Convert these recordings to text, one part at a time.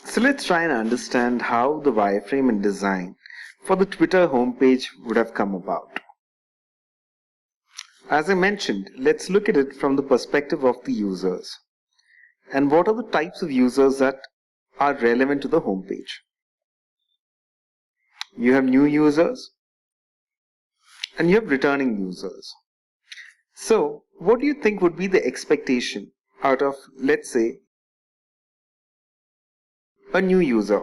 So let's try and understand how the wireframe and design for the Twitter homepage would have come about. As I mentioned, let's look at it from the perspective of the users. And what are the types of users that are relevant to the homepage? You have new users and you have returning users. So what do you think would be the expectation out of, let's say, a new user?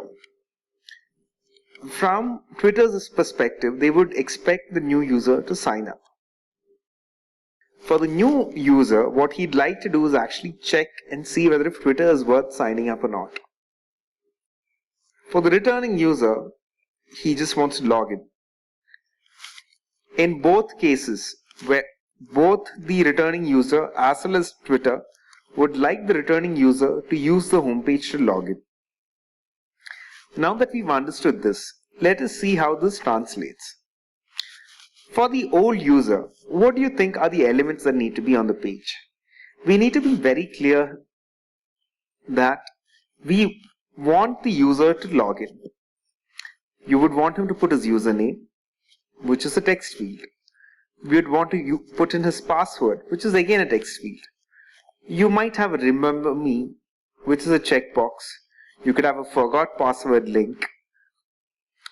From Twitter's perspective, they would expect the new user to sign up. For the new user, what he'd like to do is actually check and see whether if Twitter is worth signing up or not. For the returning user, he just wants to log in. In both cases, where both the returning user as well as Twitter would like the returning user to use the homepage to log in. Now that we've understood this, let us see how this translates. For the old user, what do you think are the elements that need to be on the page? We need to be very clear that we want the user to log in. You would want him to put his username, which is a text field. We would want to put in his password, which is again a text field. You might have a remember me, which is a checkbox. You could have a forgot password link,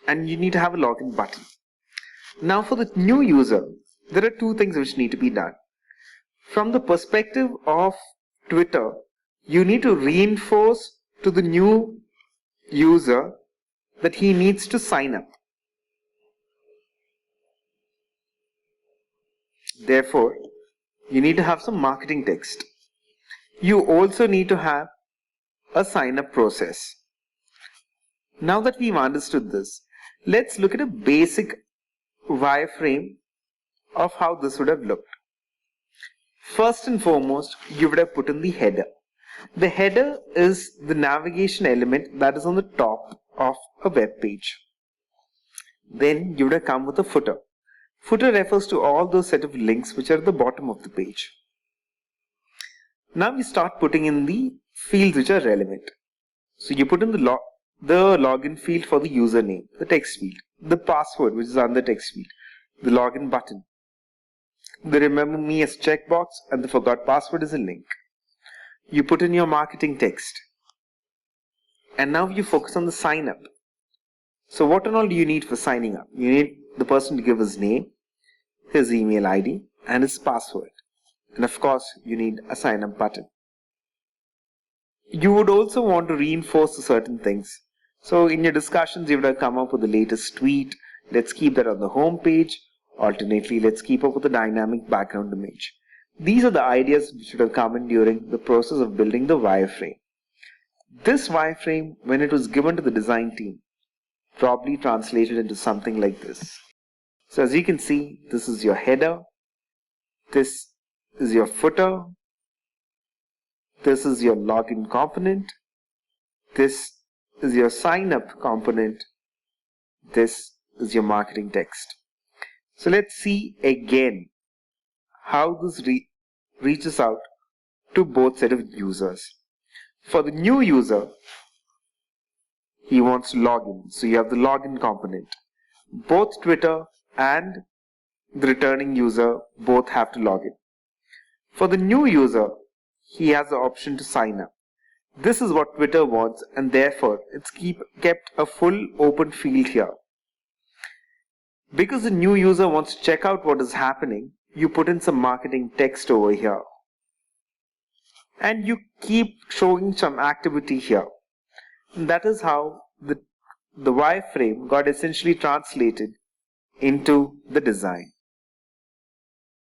and you need to have a login button. Now for the new user, there are two things which need to be done. From the perspective of Twitter, you need to reinforce to the new user that he needs to sign up. Therefore, you need to have some marketing text. You also need to have a sign up process. Now that we've understood this, let's look at a basic wireframe of how this would have looked. First and foremost, you would have put in the header. The header is the navigation element that is on the top of a web page. Then you would have come with a footer. Footer refers to all those set of links which are at the bottom of the page. Now we start putting in the fields which are relevant. So you put in the login field for the username, the text field, the password which is on the text field, the login button, the remember me as checkbox, and the forgot password is a link. You put in your marketing text. And now you focus on the sign up. So what and all do you need for signing up? You need the person to give his name, his email ID, and his password. And of course, you need a sign up button. You would also want to reinforce certain things. So in your discussions, you would have come up with the latest tweet. Let's keep that on the home page. Alternately, let's keep up with the dynamic background image. These are the ideas which should have come in during the process of building the wireframe. This wireframe, when it was given to the design team, probably translated into something like this. So as you can see, this is your header, this is your footer, this is your login component, this is your sign up component, this is your marketing text. So let's see again how this reaches out to both set of users. For the new user, he wants to log in. So you have the login component. Both Twitter and the returning user both have to log in. For the new user, he has the option to sign up. This is what Twitter wants, and therefore it's kept a full open field here. Because the new user wants to check out what is happening, you put in some marketing text over here. And you keep showing some activity here. And that is how the wireframe got essentially translated into the design.